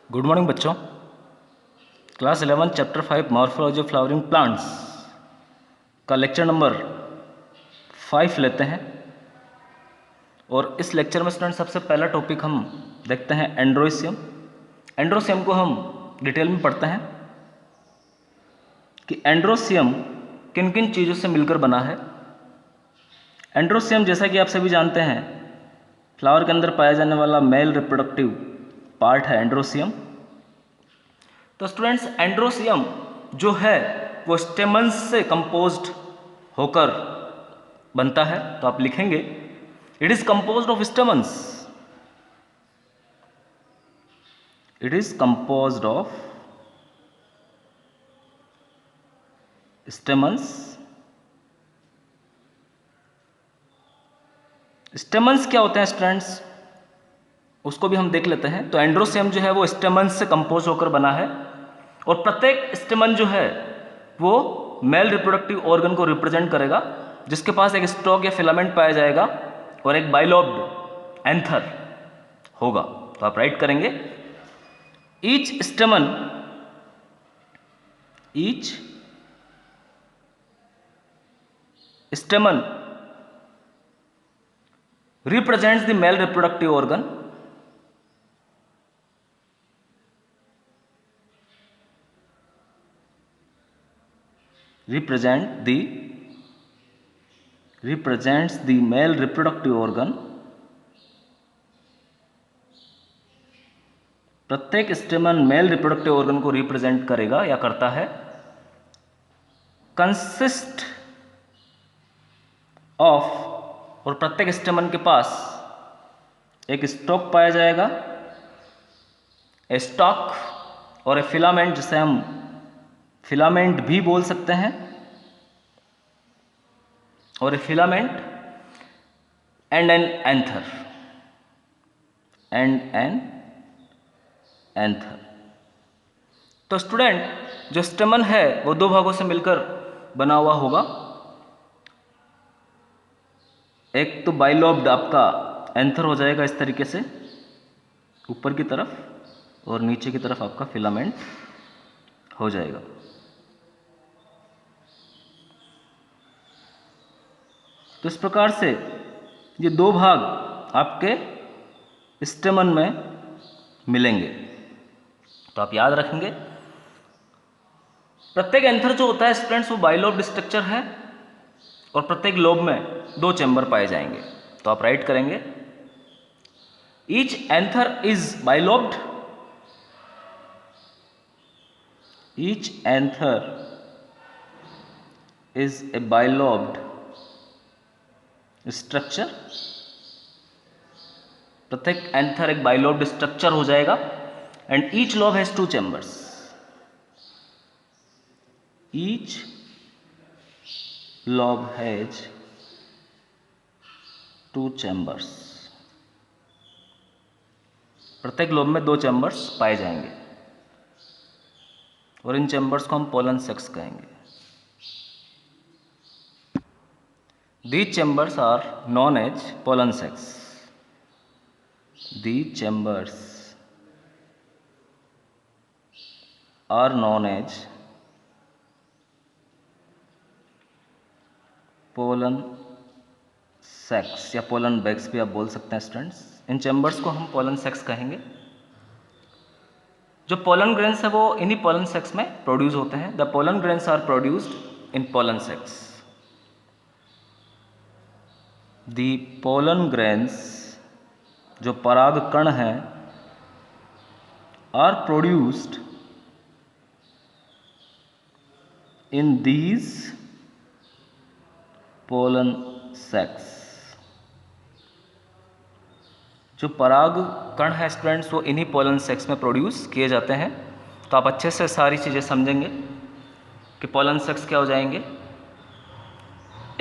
Good morning बच्चों। Class 11 chapter 5 morphology of flowering plants का lecture number 5 लेते हैं। और इस लेक्चर में स्टूडेंट सबसे पहला टॉपिक हम देखते हैं एंड्रोसियम। एंड्रोसियम को हम डिटेल में पढ़ते हैं कि एंड्रोसियम किन किन चीज़ों से मिलकर बना है। एंड्रोसियम जैसा कि आप सभी जानते हैं फ्लावर के अंदर पाया जाने वाला मेल रिप्रोडक्टिव पार्ट है एंड्रोसियम। तो स्टूडेंट्स एंड्रोसियम जो है वो स्टेमन्स से कंपोज्ड होकर बनता है। तो आप लिखेंगे it is composed of stamens. It is composed of stamens. Stamens क्या होते हैं स्टूडेंट्स, उसको भी हम देख लेते हैं। तो एंड्रोसियम जो है वो स्टेमन्स से कंपोज होकर बना है और प्रत्येक स्टेमन जो है वो मेल रिप्रोडक्टिव ऑर्गन को रिप्रेजेंट करेगा, जिसके पास एक स्टॉक या फिलामेंट पाया जाएगा और एक बाइलोब्ड एंथर होगा। तो आप राइट करेंगे each स्टेमन represents the male reproductive organ represents the male reproductive organ। प्रत्येक स्टेमन मेल रिप्रोडक्टिव ऑर्गन को रिप्रेजेंट करेगा या करता है। कंसिस्ट ऑफ, और प्रत्येक स्टेमन के पास एक स्टॉक पाया जाएगा, ए स्टॉक और ए फिलामेंट, जिसे हम फिलामेंट भी बोल सकते हैं, और ए फिलामेंट एंड एन एंथर। तो स्टूडेंट जो स्टेमन है वो दो भागों से मिलकर बना हुआ होगा। एक तो बाइलोब्ड आपका एंथर हो जाएगा इस तरीके से ऊपर की तरफ, और नीचे की तरफ आपका फिलामेंट हो जाएगा। तो इस प्रकार से ये दो भाग आपके स्टेमन में मिलेंगे। तो आप याद रखेंगे प्रत्येक एंथर जो होता है स्टूडेंट्स वो बाइलोब्ड स्ट्रक्चर है और प्रत्येक लोब में दो चैम्बर पाए जाएंगे। तो आप राइट करेंगे each anther is bilobed, each anther is a bilobed structure. प्रत्येक एंथर एक बाइलोब्ड स्ट्रक्चर हो जाएगा and each lobe has two chambers. Each lobe has two chambers। प्रत्येक लोब में दो चैम्बर्स पाए जाएंगे और इन चैम्बर्स को हम पोलन सेक्स कहेंगे। These chambers are known as pollen sacs। These chambers are known as pollen sacs या पोलन बैग्स भी आप बोल सकते हैं स्टूडेंट्स। इन चैम्बर्स को हम पोलन सेक्स कहेंगे। जो पोलन ग्रेन्स है वो इन्हीं पोलन सेक्स में प्रोड्यूस होते हैं। The pollen grains are produced in pollen sacs. The pollen grains, जो पराग कण हैं, are produced in these pollen sacs. जो पराग कण है स्टूडेंट्स वो इन्हीं पोलन सेक्स में प्रोड्यूस किए जाते हैं। तो आप अच्छे से सारी चीज़ें समझेंगे कि पोलन सेक्स क्या हो जाएंगे।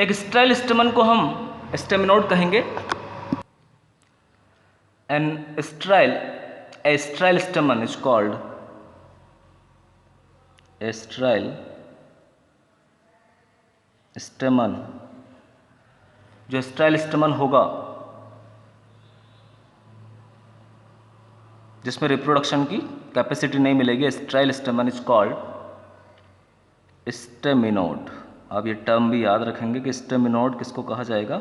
एक स्टेराइल स्टेमन को हम स्टेमिनोड कहेंगे। A sterile stamen is called a sterile stamen. जो स्टेराइल स्टेमन होगा जिसमें रिप्रोडक्शन की कैपेसिटी नहीं मिलेगी, sterile stamen is called staminode. आप ये टर्म भी याद रखेंगे कि स्टेमिनोड किसको कहा जाएगा,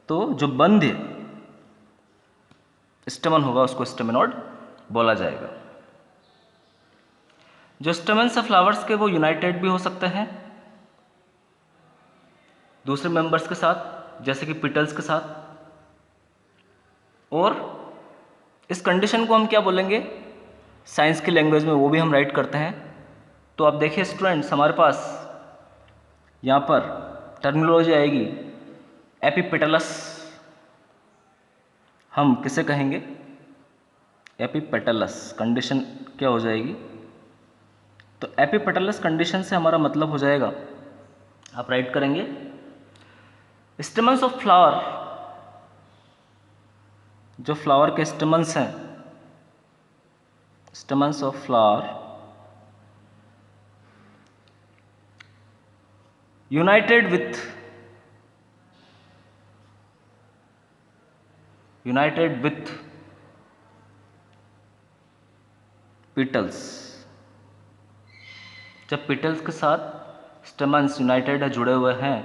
तो जो बंध्य स्टेमन होगा उसको स्टेमिनोड बोला जाएगा। जो स्टेमन्स है फ्लावर्स के वो यूनाइटेड भी हो सकते हैं दूसरे मेंबर्स के साथ, जैसे कि पिटल्स के साथ, और इस कंडीशन को हम क्या बोलेंगे साइंस की लैंग्वेज में, वो भी हम राइट करते हैं। तो आप देखिए स्टूडेंट्स, हमारे पास यहाँ पर टर्मिनोलॉजी आएगी एपिपेटलस। हम किसे कहेंगे एपिपेटलस। कंडीशन क्या हो जाएगी, तो एपिपेटलस कंडीशन से हमारा मतलब हो जाएगा, आप राइट करेंगे स्टेमन्स ऑफ फ्लावर। जो फ्लावर के स्टेमन्स हैं, stamens of flower united with petals. जब पिटल्स के साथ स्टेमन्स यूनाइटेड है, जुड़े हुए हैं,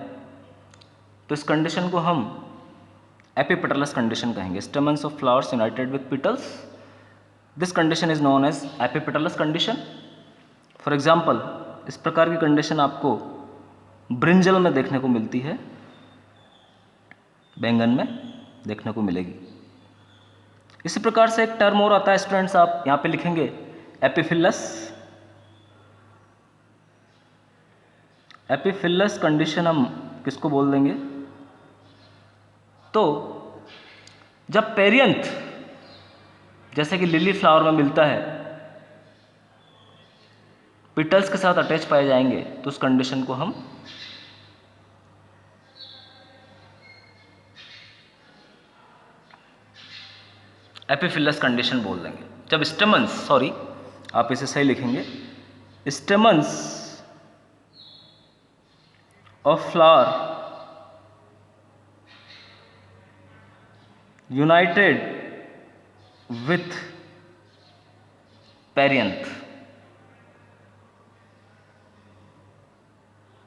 तो इस कंडीशन को हम एपिपेटलस कंडीशन कहेंगे। Stamens of flowers united with petals, this condition is known as epipetalous condition. For example, इस प्रकार की कंडीशन आपको ब्रिंजल में देखने को मिलती है, बैंगन में देखने को मिलेगी। इसी प्रकार से एक टर्म और आता है स्टूडेंट्स, आप यहाँ पे लिखेंगे एपिफिलस। एपिफिलस कंडीशन हम किसको बोल देंगे, तो जब पेरियंथ जैसे कि लिली फ्लावर में मिलता है पिटल्स के साथ अटैच पाए जाएंगे, तो उस कंडीशन को हम एपिफिलस कंडीशन बोल देंगे। जब स्टेमन्स, सॉरी आप इसे सही लिखेंगे, stamens of flower united with perianth.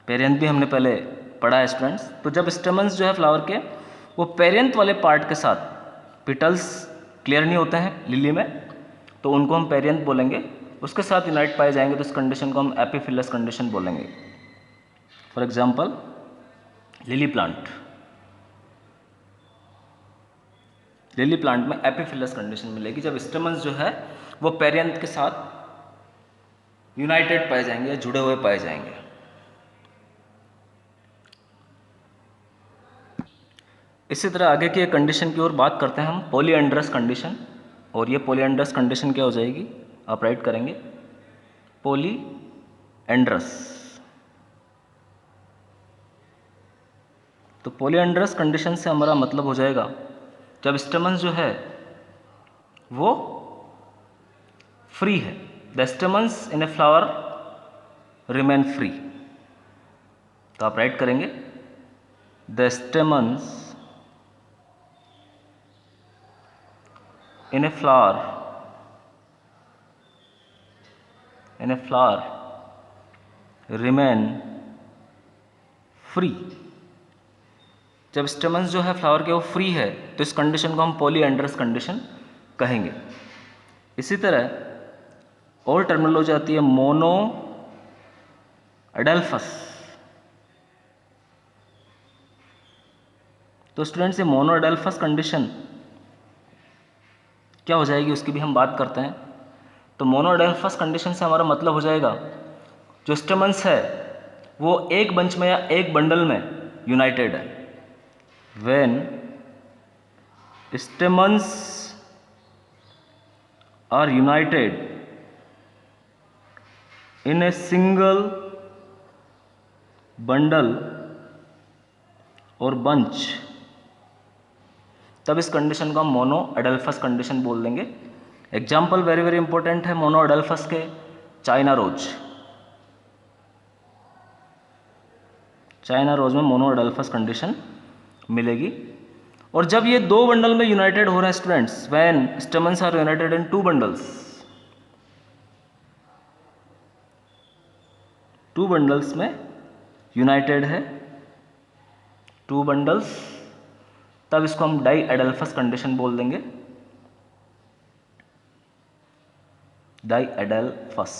Perianth भी हमने पहले पढ़ा है स्टूडेंट्स। तो जब स्टेमन्स जो है फ्लावर के वो पेरियंथ वाले पार्ट के साथ, पिटल्स क्लियर नहीं होते हैं लिली में, तो उनको हम पेरियंथ बोलेंगे, उसके साथ यूनाइट पाए जाएंगे, तो इस कंडीशन को हम एपिफिलस कंडीशन बोलेंगे। For example lily plant, lily plant में एपिफिलस कंडीशन मिलेगी जब स्टेमन्स जो है वो पेरियंथ के साथ यूनाइटेड पाए जाएंगे, जुड़े हुए पाए जाएंगे। इसी तरह आगे की एक कंडीशन की ओर बात करते हैं हम, पॉलीएंड्रस कंडीशन। और ये पॉलीएंड्रस कंडीशन क्या हो जाएगी, आप राइट करेंगे पॉलीएंड्रस। तो पॉलीएंड्रस कंडीशन से हमारा मतलब हो जाएगा जब स्टेमन्स जो है वो फ्री है, the stamens in a flower remain free. तो आप राइट करेंगे the stamens in a flower remain free। जब स्टेमन्स जो है फ्लावर के वो फ्री है, तो इस कंडीशन को हम पॉलीएंड्रस कंडीशन कहेंगे। इसी तरह और टर्मिनोलॉजी आती है मोनो एडेल्फस। तो स्टूडेंट्स ये मोनो एडेल्फस कंडीशन क्या हो जाएगी उसकी भी हम बात करते हैं। तो मोनो एडेल्फस कंडीशन से हमारा मतलब हो जाएगा जो स्टेमन्स है वो एक बंच में या एक बंडल में यूनाइटेड है। When stamens are united in a single bundle और बंच, तब इस कंडीशन को हम मोनो एडेल्फस कंडीशन बोल देंगे। एग्जाम्पल वेरी वेरी इंपॉर्टेंट है मोनो एडेल्फस के, चाइना रोज। चाइना रोज में मोनो एडेल्फस कंडीशन मिलेगी। और जब ये दो बंडल में यूनाइटेड हो रहा है students, when stamens are united in two bundles, two bundles में यूनाइटेड है, टू बंडल्स, तब इसको हम डाई एडल्फस कंडीशन बोल देंगे, डाई एडल्फस,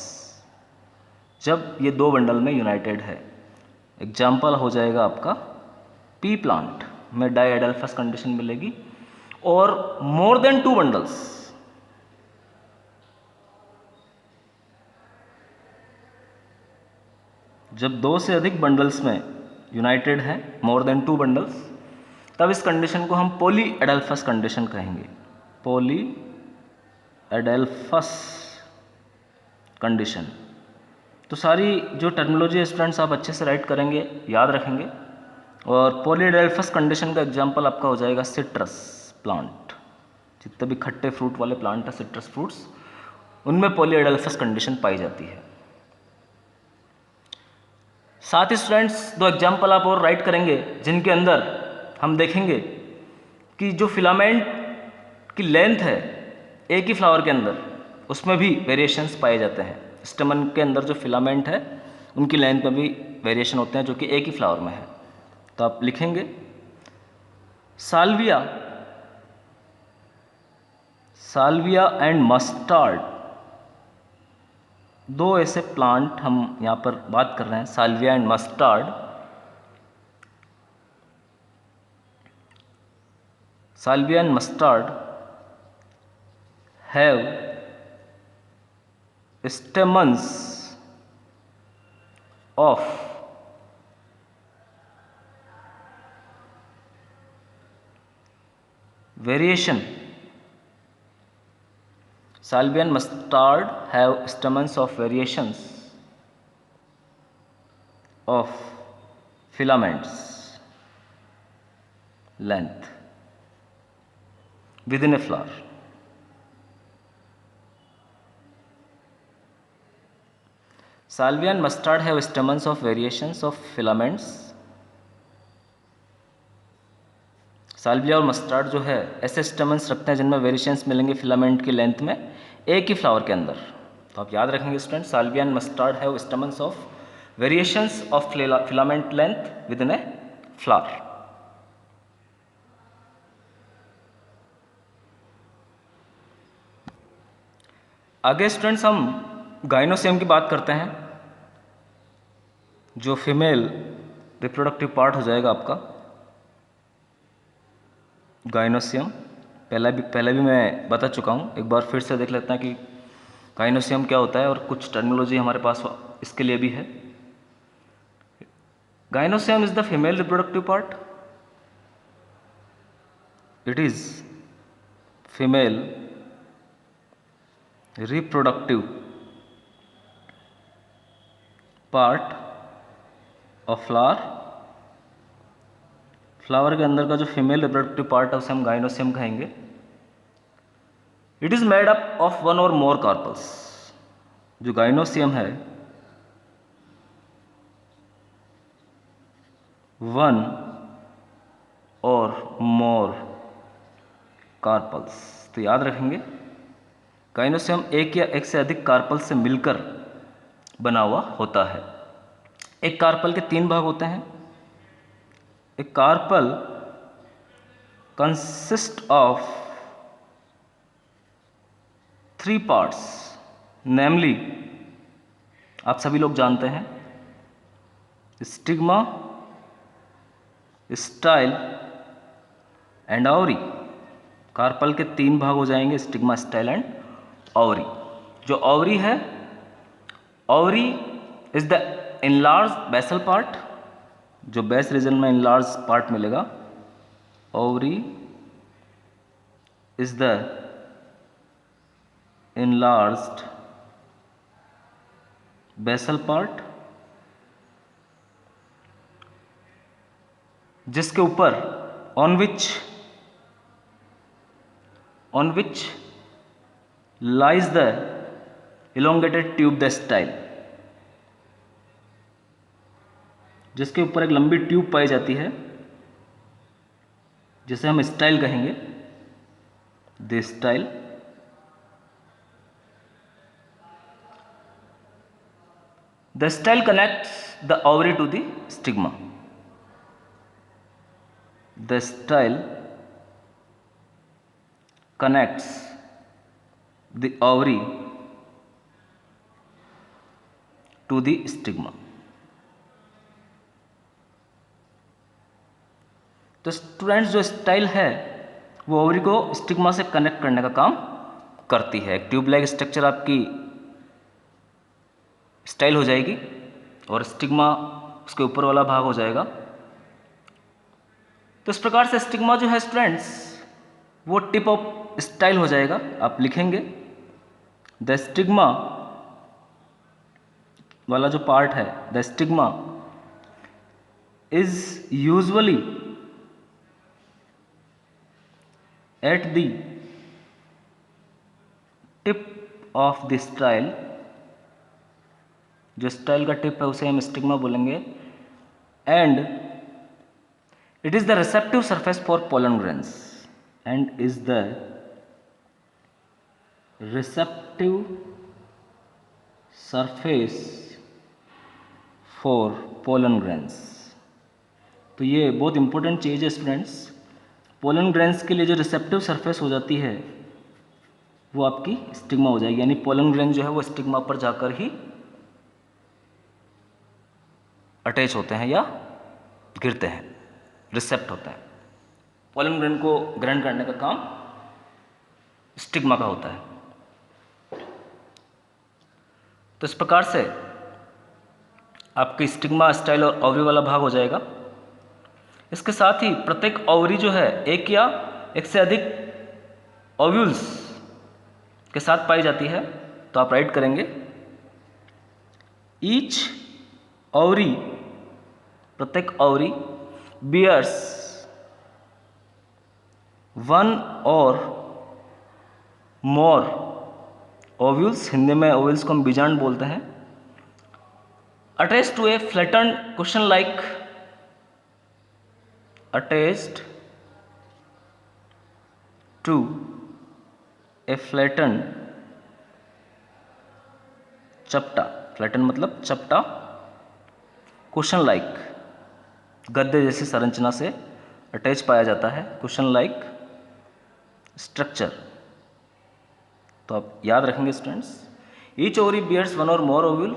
जब ये दो बंडल में यूनाइटेड है। एग्जाम्पल हो जाएगा आपका पी प्लांट में डाई एडल्फस कंडीशन मिलेगी, और मोर देन टू बंडल्स, जब दो से अधिक बंडल्स में यूनाइटेड है, मोर देन टू बंडल्स, तब इस कंडीशन को हम पॉली एडल्फस कंडीशन कहेंगे, पॉली एडल्फस कंडीशन। तो सारी जो टर्मिनोलॉजी स्टूडेंट्स आप अच्छे से राइट करेंगे, याद रखेंगे। और पॉली एडल्फस कंडीशन का एग्जांपल आपका हो जाएगा सिट्रस प्लांट, जितने भी खट्टे फ्रूट वाले प्लांट है सिट्रस फ्रूट्स, उनमें पॉली एडल्फस कंडीशन पाई जाती है। साथ ही स्टूडेंट्स दो एग्जाम्पल आप और राइट करेंगे, जिनके अंदर हम देखेंगे कि जो फिलामेंट की लेंथ है एक ही फ्लावर के अंदर, उसमें भी वेरिएशंस पाए जाते हैं। स्टेमन के अंदर जो फिलामेंट है उनकी लेंथ में भी वेरिएशन होते हैं, जो कि एक ही फ्लावर में है। तो आप लिखेंगे साल्विया, साल्विया एंड मस्टर्ड, दो ऐसे प्लांट हम यहाँ पर बात कर रहे हैं, Salvia and mustard. Salvia and mustard have stamens of variation. Salvia and mustard have stamens of variations of filaments length within a flower. Salvia and mustard have stamens of variations of filaments. Salvia और mustard जो है ऐसे stamens रखते हैं जिनमें variations मिलेंगे filament की length में एक ही फ्लावर के अंदर। तो आप याद रखेंगे student, Salvia and mustard have stamens of variations of filament length with in a flower. आगे स्टूडेंट्स हम गाइनोसियम की बात करते हैं, जो फीमेल रिप्रोडक्टिव पार्ट हो जाएगा आपका गाइनोसियम। पहले भी मैं बता चुका हूँ, एक बार फिर से देख लेते हैं कि गाइनोसियम क्या होता है, और कुछ टर्मिनोलॉजी हमारे पास इसके लिए भी है। Gynoecium is the female reproductive part, it is female reproductive part of flower. Flower के अंदर का जो फीमेल रिप्रोडक्टिव पार्ट है उसे हम गाइनोसियम कहेंगे। It is made up of one और मोर कार्पल्स। जो गाइनोसियम है वन और मोर कार्पल्स। तो याद रखेंगे गाइनोसियम एक या एक से अधिक कार्पल से मिलकर बना हुआ होता है। एक कार्पल के तीन भाग होते हैं। एक carpel consist of three parts, namely आप सभी लोग जानते हैं stigma, style and ovary. Carpel के तीन भाग हो जाएंगे, स्टिग्मा, स्टाइल एंड ऑवरी। जो ऑवरी है, ovary is the enlarge basal part, जो बेस रीजन में इनलार्ज पार्ट मिलेगा। Ovary is the enlarged basal part, जिसके ऊपर on which lies the elongated tube the style, जिसके ऊपर एक लंबी ट्यूब पाई जाती है जिसे हम स्टाइल कहेंगे, the style. The style connects the ovary to the stigma. द स्टाइल connects the ovary to the stigma। तो स्टूडेंट्स, जो स्टाइल है वो ओवरी को स्टिग्मा से कनेक्ट करने का काम करती है। एक ट्यूब लाइक स्ट्रक्चर आपकी स्टाइल हो जाएगी और स्टिग्मा उसके ऊपर वाला भाग हो जाएगा। तो इस प्रकार से स्टिग्मा जो है स्टूडेंट्स वो टिप ऑफ स्टाइल हो जाएगा। आप लिखेंगे द स्टिग्मा वाला जो पार्ट है, the stigma is usually at the tip of the style. जो स्टाइल का टिप है उसे हम स्टिग्मा बोलेंगे। And it is the receptive surface for pollen grains. And is the receptive surface for pollen grains। तो ये बहुत इंपॉर्टेंट चीज़ है स्टूडेंट्स। पोलन ग्रेन्स के लिए जो रिसेप्टिव सरफेस हो जाती है वो आपकी स्टिग्मा हो जाएगी, यानी पोलन ग्रेन जो है वो स्टिग्मा पर जाकर ही अटैच होते हैं या गिरते हैं, रिसेप्ट होता है। पोलन ग्रेन को ग्रहण करने का काम स्टिग्मा का होता है। तो इस प्रकार से आपकी स्टिग्मा, स्टाइल और ओवरी वाला भाग हो जाएगा। इसके साथ ही प्रत्येक ओवरी जो है एक या एक से अधिक ओव्यूल्स के साथ पाई जाती है। तो आप राइट करेंगे ईच ओवरी, प्रत्येक ओवरी बियर्स वन और मोर ओव्यूल्स। हिंदी में ओव्यूल्स को हम बीजांड बोलते हैं। Attached to a flatten cushion like, attached to a flatten चपटा, फ्लैटन मतलब चपटा, कुशन लाइक गद्दे जैसी संरचना से अटैच पाया जाता है, कुशन लाइक स्ट्रक्चर। तो आप याद रखेंगे students, each ovary bears one और मोर ओव्यूल।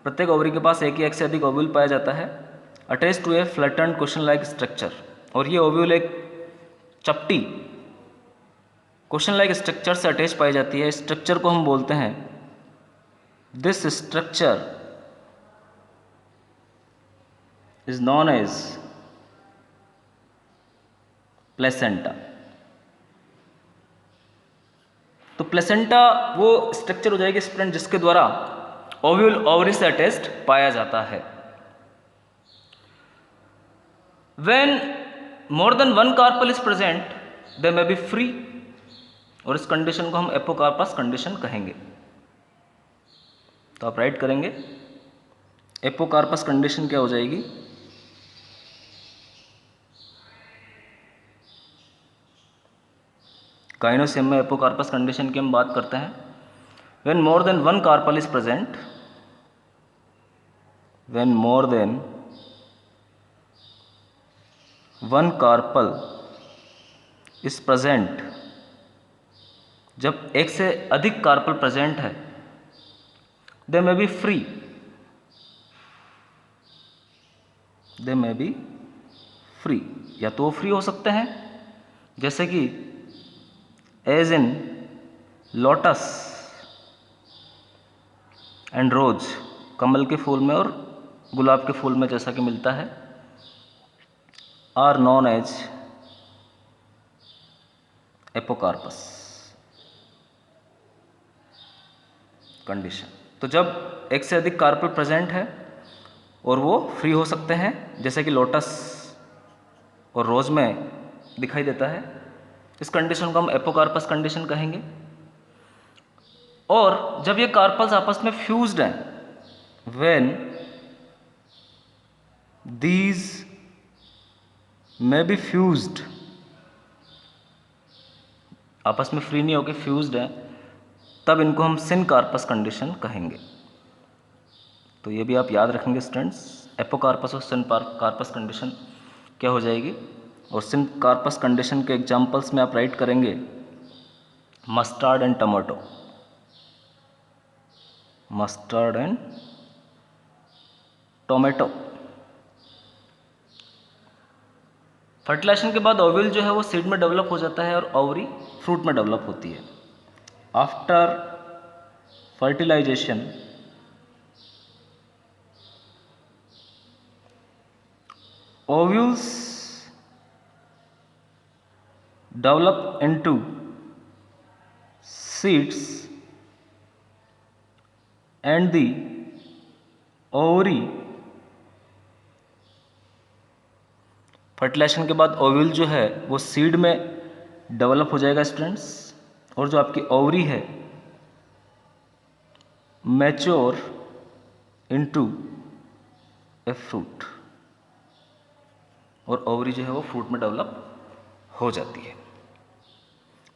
प्रत्येक ओवरी के पास एक या एक से अधिक ओव्यूल पाया जाता है। Attach to a flatten cushion like structure, और ये ओव्यूल एक चपटी कुशन लाइक स्ट्रक्चर से अटैच पाई जाती है। स्ट्रक्चर को हम बोलते हैं, this structure is known as placenta. तो प्लेसेंटा वो स्ट्रक्चर हो जाएगी स्टूडेंट जिसके द्वारा ओव्यूल ओवरी से अटैच्ड पाया जाता है। When more than one carpel is present they may be free, और इस कंडीशन को हम एपोकार्पस कंडीशन कहेंगे। तो आप राइट करेंगे एपोकार्पस कंडीशन क्या हो जाएगी, गाइनोसियम में एपोकार्पस कंडीशन की हम बात करते हैं। When more than one carpel is present, when more than one carpel is present, जब एक से अधिक कार्पल प्रेजेंट है, they may be free, they may be free, या तो फ्री हो सकते हैं जैसे कि as in lotus and rose, कमल के फूल में और गुलाब के फूल में जैसा कि मिलता है, are known as apocarpous condition. तो जब एक से अधिक कार्पल प्रेजेंट है और वो फ्री हो सकते हैं जैसे कि लोटस और रोज में दिखाई देता है, इस कंडीशन को हम एपोकार्पस कंडीशन कहेंगे। और जब ये कार्पल्स आपस में फ्यूज्ड हैं, when these may be fused आपस में फ्री नहीं होकर फ्यूज्ड हैं, तब इनको हम सिनकार्पस कंडीशन कहेंगे। तो ये भी आप याद रखेंगे स्टूडेंट्स, एपोकार्पस और सिनकार्पस कंडीशन क्या हो जाएगी। और सिनकार्पस कंडीशन के एग्जांपल्स में आप राइट करेंगे mustard and tomato, mustard and tomato. Fertilisation के बाद ओव्यूल जो है वो सीड में डेवलप हो जाता है और ओवरी फ्रूट में डेवलप होती है। After fertilisation ovules develop into seeds and the ovary, fertilisation के बाद ओव्यूल जो है वो सीड में डेवलप हो जाएगा स्टूडेंट्स, और जो आपकी ओवरी है मैच्योर इनटू ए फ्रूट, और ओवरी जो है वो फ्रूट में डेवलप हो जाती है।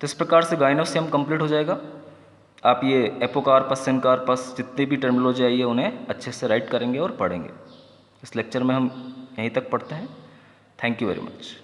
तो इस प्रकार से गाइनोसियम कंप्लीट हो जाएगा। आप ये एपोकार्पस, सिनकार्पस जितनी भी टर्मिनोलॉजी आई है उन्हें अच्छे से राइट करेंगे और पढ़ेंगे। इस लेक्चर में हम यहीं तक पढ़ते हैं। Thank you very much.